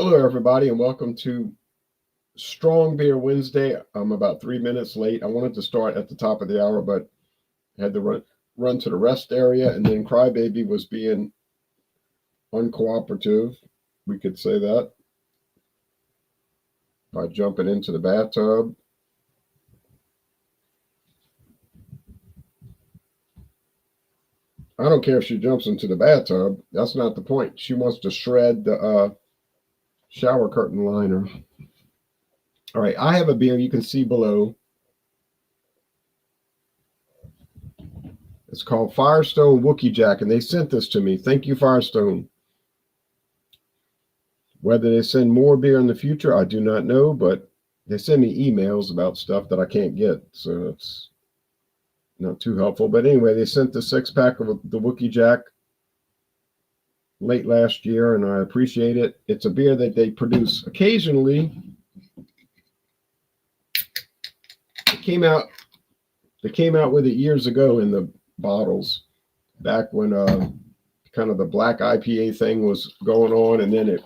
Hello, everybody, and welcome to Strong Beer Wednesday. I'm about 3 minutes late. I wanted to start at the top of the hour, but had to run to the rest area, and then Crybaby was being uncooperative. We could say that by jumping into the bathtub. I don't care if she jumps into the bathtub. That's not the point. She wants to shred the shower curtain liner. All right, I have a beer you can see below. It's called Firestone Wookie Jack, and they sent this to me. Thank you, Firestone. Whether they send more beer in the future, I do not know, but they send me emails about stuff that I can't get, so it's not too helpful. But anyway, they sent the 6-pack of the Wookie Jack late last year, and I appreciate it. It's a beer that they produce occasionally. They came out with it years ago in the bottles, back when kind of the black IPA thing was going on, and then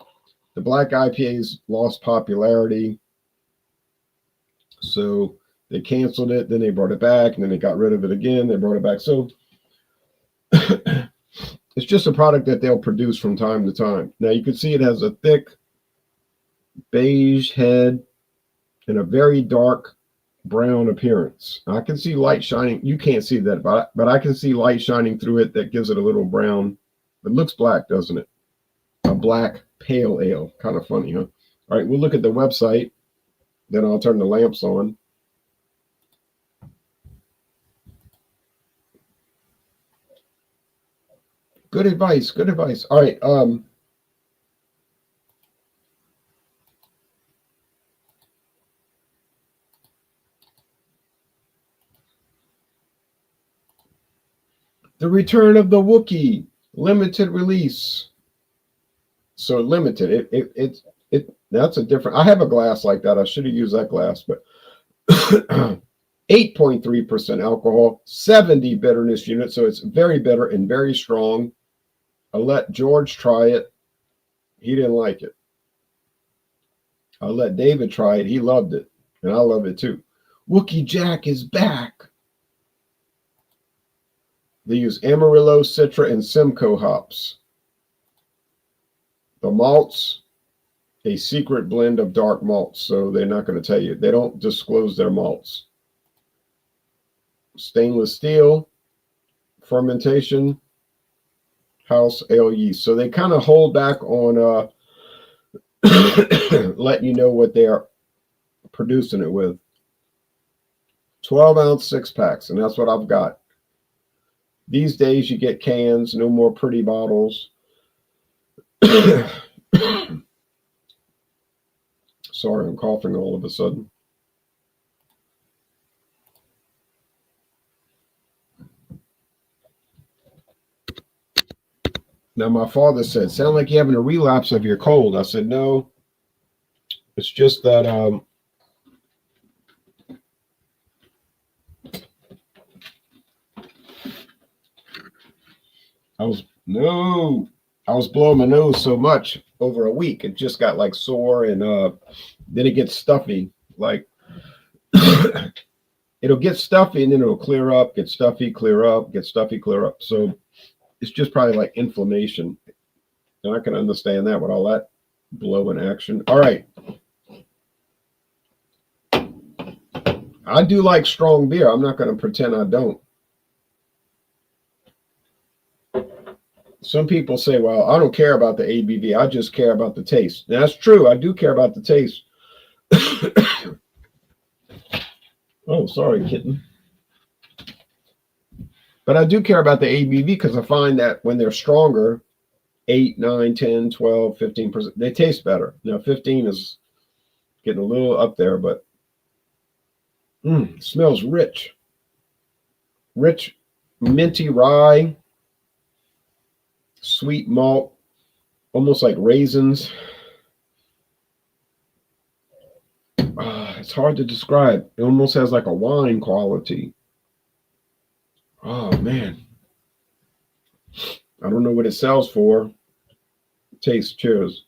the black IPAs lost popularity, so they canceled it. Then they brought it back, and then they got rid of it again. They brought it back. So it's just a product that they'll produce from time to time. Now you can see it has a thick beige head and a very dark brown appearance. I can see light shining. You can't see that, but I can see light shining through it that gives it a little brown. It looks black, doesn't it? A black pale ale. Kind of funny, huh? All right, we'll look at the website. Then I'll turn the lamps on. Good advice. Good advice. All right. The Return of the Wookiee, limited release. So limited. That's a different. I have a glass like that. I should have used that glass, but 8.3% alcohol, 70 bitterness units. So it's very bitter and very strong. I let George try it. He didn't like it. I let David try it. He loved it. And I love it too. Wookie Jack is back. They use Amarillo, Citra, and Simcoe hops. The malts, a secret blend of dark malts. So they're not going to tell you. They don't disclose their malts. Stainless steel, fermentation, house ale yeast. So they kind of hold back on letting you know what they are producing it with. 12-ounce 6-packs, and that's what I've got. These days you get cans, no more pretty bottles. Sorry, I'm coughing all of a sudden. Now, my father said, sound like you're having a relapse of your cold. I said, no, it's just that I was blowing my nose so much over a week. It just got like sore, and then it gets stuffy. Like it'll get stuffy and then it'll clear up, get stuffy, clear up, get stuffy, clear up. So it's just probably like inflammation. And I can understand that with all that blow in action. All right. I do like strong beer. I'm not going to pretend I don't. Some people say, well, I don't care about the ABV. I just care about the taste. Now, that's true. I do care about the taste. Oh, sorry, kitten. But I do care about the ABV because I find that when they're stronger, 8, 9, 10, 12, 15%, they taste better. Now, 15 is getting a little up there, but smells rich. Rich, minty rye, sweet malt, almost like raisins. It's hard to describe. It almost has like a wine quality. Oh, man. I don't know what it sells for. Taste, cheers.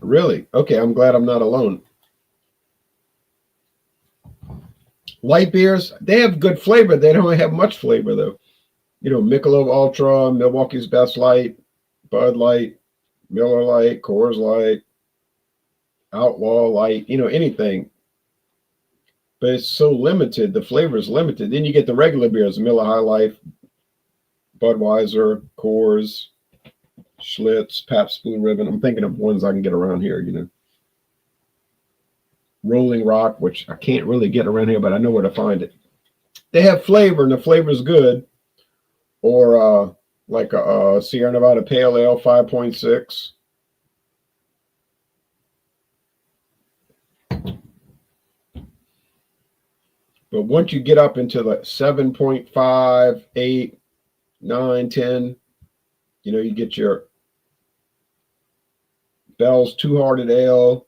Really? Okay, I'm glad I'm not alone. Light beers, they have good flavor. They don't have much flavor though. You know, Michelob Ultra, Milwaukee's Best Light, Bud Light, Miller Light, Coors Light, Outlaw Light, you know, anything. But it's so limited. The flavor is limited. Then you get the regular beers, Miller High Life, Budweiser, Coors, Schlitz, Pabst Blue Ribbon. I'm thinking of ones I can get around here, you know. Rolling Rock, which I can't really get around here, but I know where to find it. They have flavor, and the flavor is good. Or like a Sierra Nevada Pale Ale 5.6. But once you get up into the 7.5, 8, 9, 10, you know, you get your Bell's Two Hearted Ale,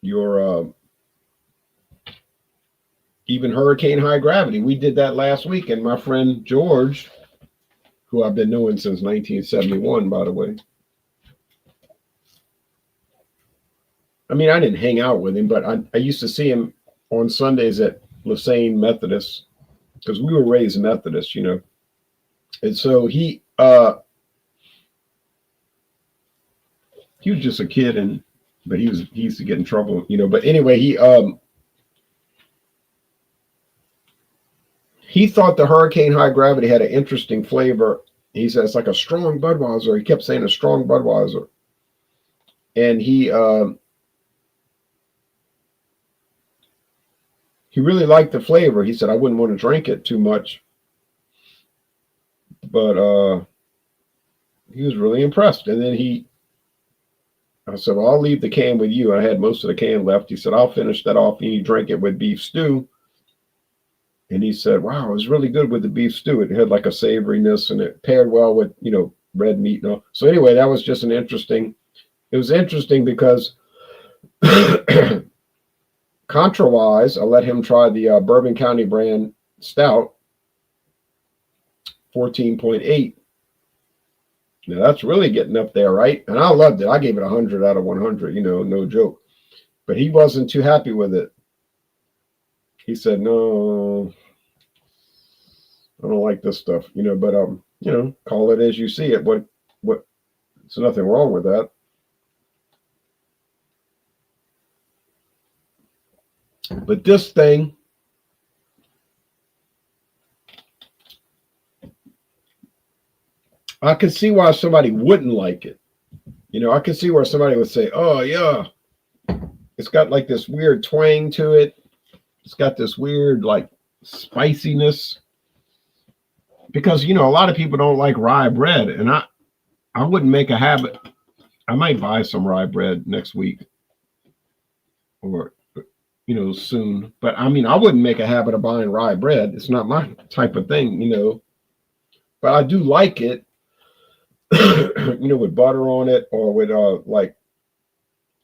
your even Hurricane High Gravity. We did that last week, and my friend George, who I've been knowing since 1971, by the way. I mean, I didn't hang out with him, but I used to see him on Sundays at Lasagne Methodist, because we were raised Methodist, you know. And so he was just a kid, but he used to get in trouble, you know. But anyway, he thought the Hurricane High Gravity had an interesting flavor. He said it's like a strong Budweiser. He kept saying a strong Budweiser. And he really liked the flavor. He said, I wouldn't want to drink it too much. But he was really impressed. And then I said, well, I'll leave the can with you. I had most of the can left. He said, I'll finish that off and you drink it with beef stew. And he said, wow, it was really good with the beef stew. It had like a savoriness and it paired well with, you know, red meat and all. So anyway, that was just it was interesting because contra-wise, I let him try the Bourbon County brand stout, 14.8. Now that's really getting up there, right? And I loved it. I gave it 100 out of 100, you know, no joke. But he wasn't too happy with it. He said, no, I don't like this stuff, you know, but, you know, call it as you see it. What, there's nothing wrong with that. But this thing, I can see why somebody wouldn't like it. You know, I can see where somebody would say, oh, yeah, it's got like this weird twang to it. It's got this weird like spiciness. Because, you know, a lot of people don't like rye bread. And I wouldn't make a habit. I might buy some rye bread next week or, you know, soon. But I mean, I wouldn't make a habit of buying rye bread. It's not my type of thing, you know. But I do like it, you know, with butter on it or with like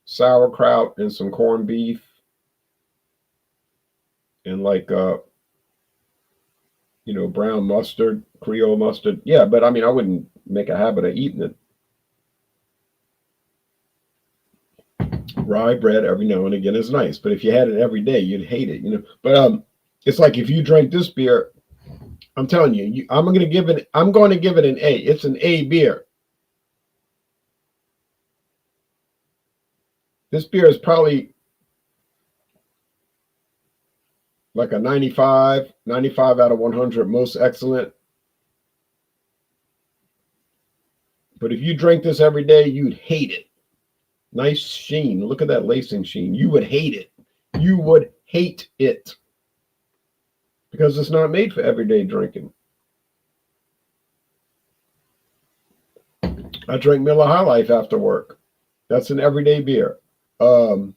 sauerkraut and some corned beef and like, you know, brown mustard, Creole mustard. Yeah, but I mean, I wouldn't make a habit of eating it. Rye bread every now and again is nice, but if you had it every day, you'd hate it, you know. But it's like if you drank this beer, I'm telling you, I'm going to give it an A. It's an A beer. This beer is probably like a 95 out of 100, most excellent. But if you drink this every day, you'd hate it. Nice sheen. Look at that lacing sheen. You would hate it. You would hate it. Because it's not made for everyday drinking. I drink Miller High Life after work. That's an everyday beer. I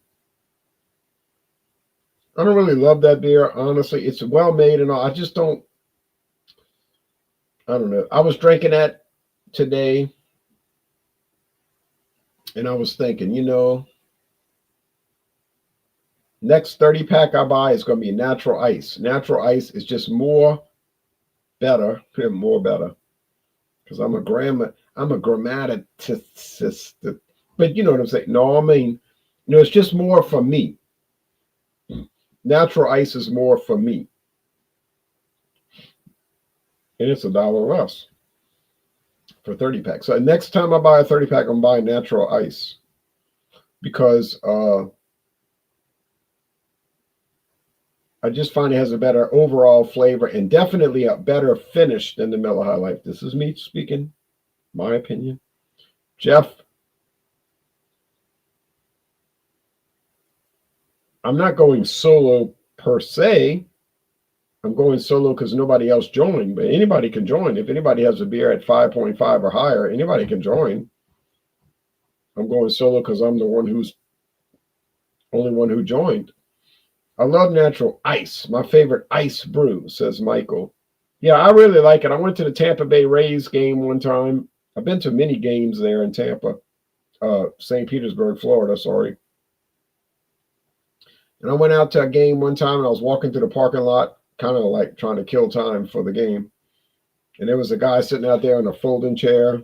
don't really love that beer, honestly. It's well made and all. I don't know. I was drinking that today and I was thinking, you know, next 30 pack I buy is going to be natural ice. Natural ice is just more better. Because I'm a grammaticist. But you know what I'm saying? No, I mean, you know, it's just more for me. Natural ice is more for me. And it's $1 less for 30 pack. So next time I buy a 30 pack, I'm buying natural ice because I just find it has a better overall flavor and definitely a better finish than the Miller High Life. This is me speaking, my opinion. Jeff, I'm not going solo per se. I'm going solo because nobody else joined, but anybody can join. If anybody has a beer at 5.5 or higher, anybody can join. I'm going solo because I'm the only one who joined. I love natural ice. My favorite ice brew, says Michael. Yeah, I really like it. I went to the Tampa Bay Rays game one time. I've been to many games there in Tampa, St. Petersburg, Florida, sorry. And I went out to a game one time and I was walking through the parking lot, kind of like trying to kill time for the game. And there was a guy sitting out there in a folding chair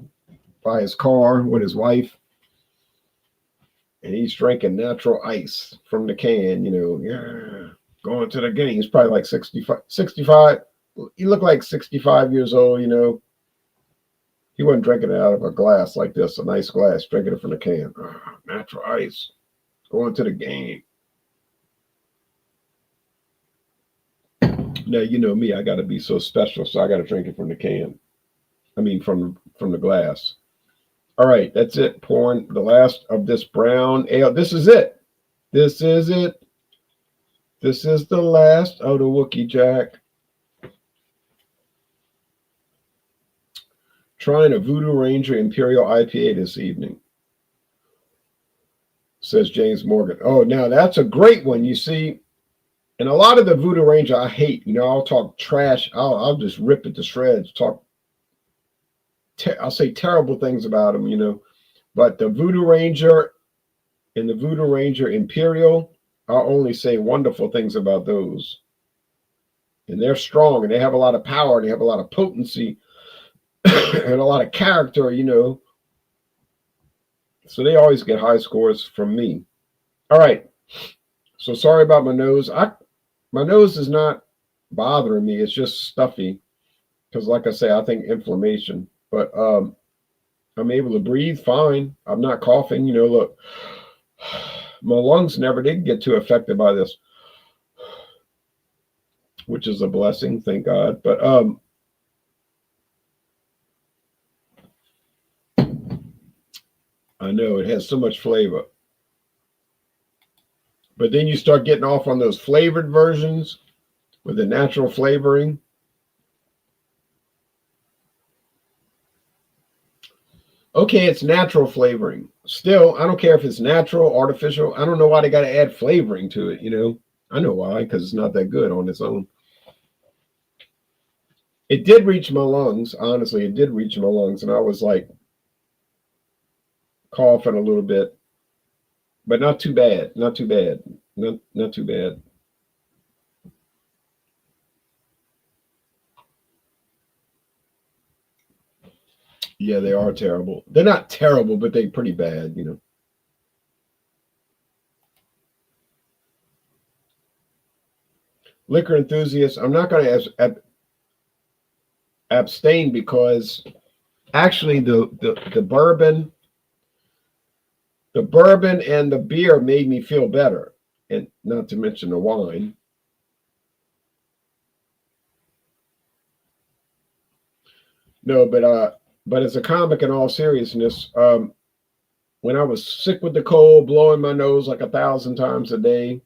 by his car with his wife. And he's drinking natural ice from the can, you know, yeah, going to the game. He's probably like 65. He looked like 65 years old, you know. He wasn't drinking it out of a glass like this, a nice glass, drinking it from the can. Natural ice, going to the game. Now, you know me, I got to be so special, so I got to drink it from the can. I mean, from the glass. All right, that's it. Pouring the last of this brown ale. This is it. This is it. This is the last of the Wookie Jack. Trying a Voodoo Ranger Imperial IPA this evening, says James Morgan. Oh, now that's a great one. You see, and a lot of the Voodoo Ranger I hate. You know, I'll talk trash. I'll just rip it to shreds. I'll say terrible things about them, you know. But the Voodoo Ranger and the Voodoo Ranger Imperial, I'll only say wonderful things about those. And they're strong and they have a lot of power. They have a lot of potency and a lot of character, you know. So they always get high scores from me. All right. So sorry about my nose. My nose is not bothering me. It's just stuffy. Because like I say, I think inflammation. But I'm able to breathe fine. I'm not coughing. You know, look, my lungs never did get too affected by this, which is a blessing, thank God. But I know it has so much flavor. But then you start getting off on those flavored versions with the natural flavoring. Okay, it's natural flavoring. Still, I don't care if it's natural, artificial. I don't know why they got to add flavoring to it, you know. I know why, because it's not that good on its own. It did reach my lungs, honestly. It did reach my lungs, and I was like coughing a little bit. But not too bad. Not too bad. Not too bad. Yeah, they are terrible. They're not terrible, but they're pretty bad, you know. Liquor enthusiasts, I'm not going to abstain because actually the bourbon and the beer made me feel better, and not to mention the wine. No, but as a comic, in all seriousness, when I was sick with the cold, blowing my nose like 1,000 times a day,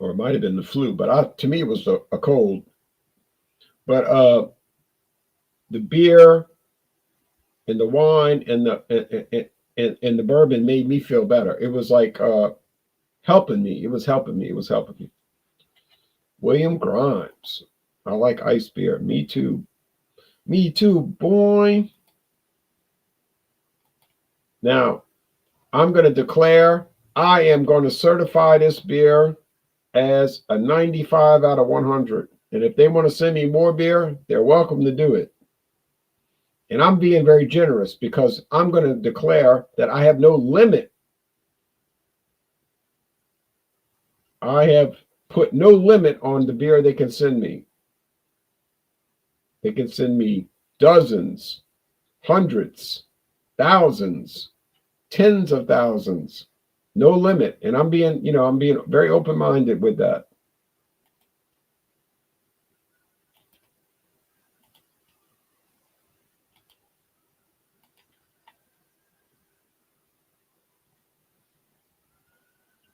or it might have been the flu, but to me it was a cold. But the beer and the wine and the bourbon made me feel better. It was like helping me. It was helping me. It was helping me. William Grimes. I like ice beer. Me too. Me too, boy. Now, I'm going to declare I am going to certify this beer as a 95 out of 100. And if they want to send me more beer, they're welcome to do it. And I'm being very generous because I'm going to declare that I have no limit. I have put no limit on the beer they can send me. They can send me dozens, hundreds, thousands, tens of thousands. No limit. And I'm being very open-minded with that.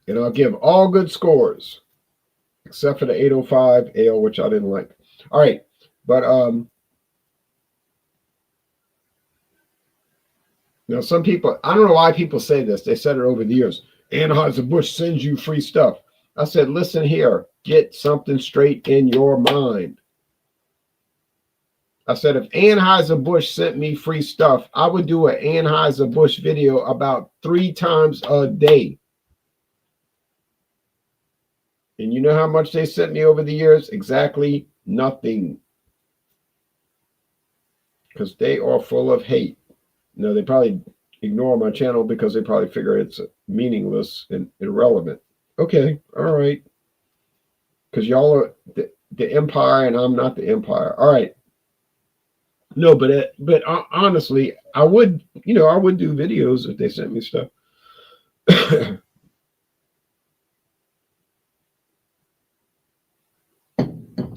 And I'll give all good scores, except for the 805 ale, which I didn't like. All right. But now some people, I don't know why people say this. They said it over the years. Anheuser-Busch sends you free stuff. I said, listen here, get something straight in your mind. I said, if Anheuser-Busch sent me free stuff, I would do an Anheuser-Busch video about 3 times a day. And you know how much they sent me over the years? Exactly nothing. Because they are full of hate. No, they probably ignore my channel because they probably figure it's meaningless and irrelevant. Okay, all right. Because y'all are the empire and I'm not the empire. All right. No, but honestly, I would do videos if they sent me stuff.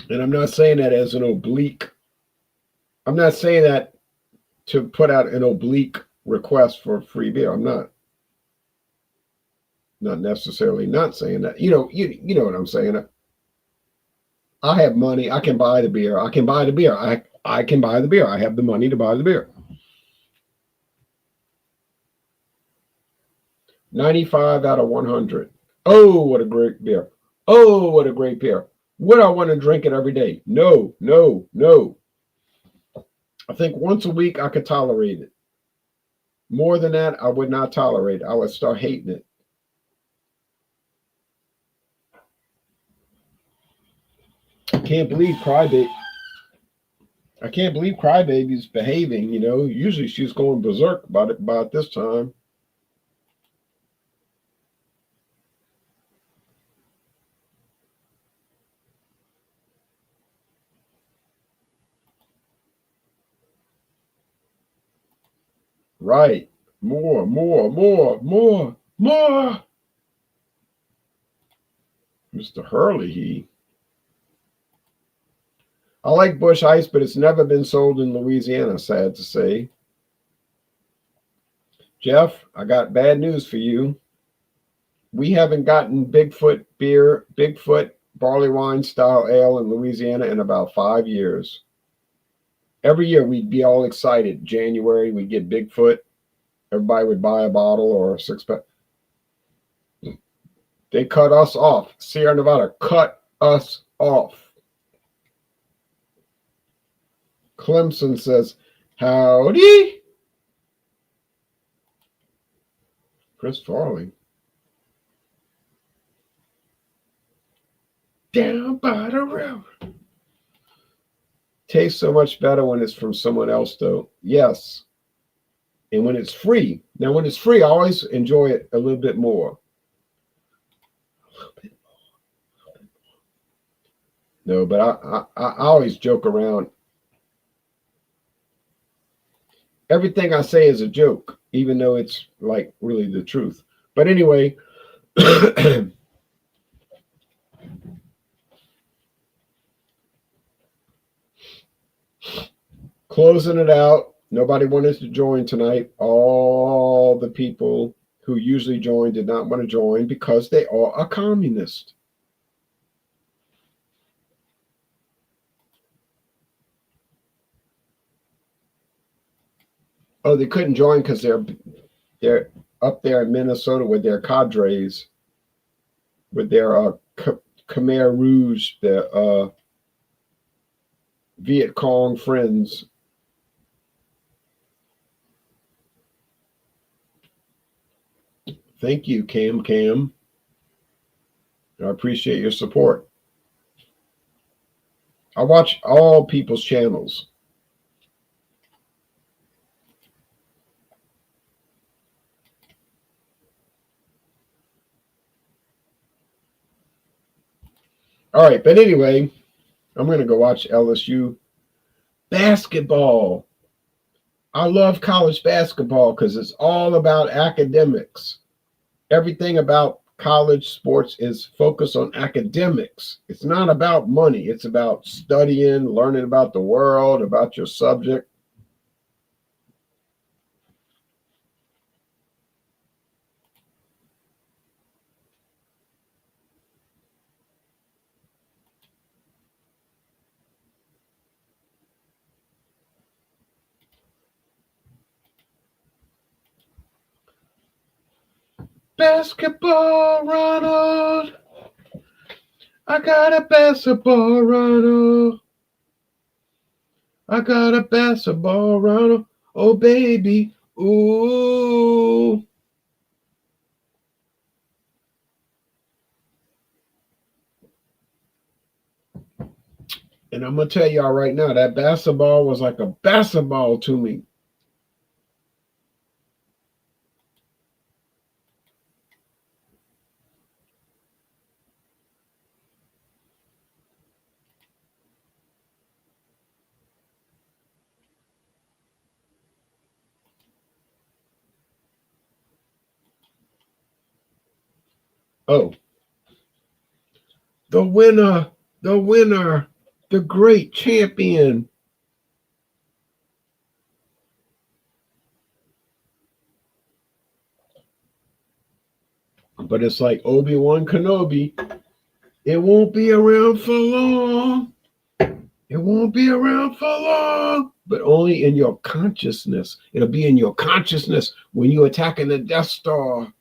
And I'm not saying that as an oblique. I'm not saying that to put out an oblique request for free beer. I'm not necessarily not saying that. You know what I'm saying. I have money. I can buy the beer. I can buy the beer. I can buy the beer. I have the money to buy the beer. 95 out of 100. Oh, what a great beer. Oh, what a great beer. Would I want to drink it every day? No, no, no. I think once a week I could tolerate it. More than that, I would not tolerate it. I would start hating it. I can't believe Crybaby's behaving, Usually she's going berserk about this time. Right. More. Mr. Hurley, I like Busch Ice, but it's never been sold in Louisiana, sad to say. Jeff, I got bad news for you. We haven't gotten Bigfoot barley wine style ale in Louisiana in about 5 years. Every year we'd be all excited. January, we'd get Bigfoot. Everybody would buy a bottle or a 6-pack. They cut us off. Sierra Nevada cut us off. Clemson says, howdy. Chris Farley. Down by the river. Tastes so much better when it's from someone else, though. Yes. And when it's free. Now, when it's free, I always enjoy it a little bit more. No, but I always joke around. Everything I say is a joke, even though it's like really the truth. But anyway, closing it out. Nobody wanted to join tonight. All the people who usually join did not want to join because they are a communist. Oh, they couldn't join because they're up there in Minnesota with their cadres, with their Khmer Rouge, their Viet Cong friends. Thank you, Cam. I appreciate your support. I watch all people's channels. All right, but anyway, I'm going to go watch LSU basketball. I love college basketball because it's all about academics. Everything about college sports is focused on academics. It's not about money. It's about studying, learning about the world, about your subject. Basketball, Ronald. I got a basketball, Ronald. I got a basketball, Ronald. Oh, baby. Ooh. And I'm going to tell y'all right now, that basketball was like a basketball to me. Oh, the winner, the winner, the great champion. But it's like Obi-Wan Kenobi. It won't be around for long. It won't be around for long, but only in your consciousness. It'll be in your consciousness when you're attacking the Death Star.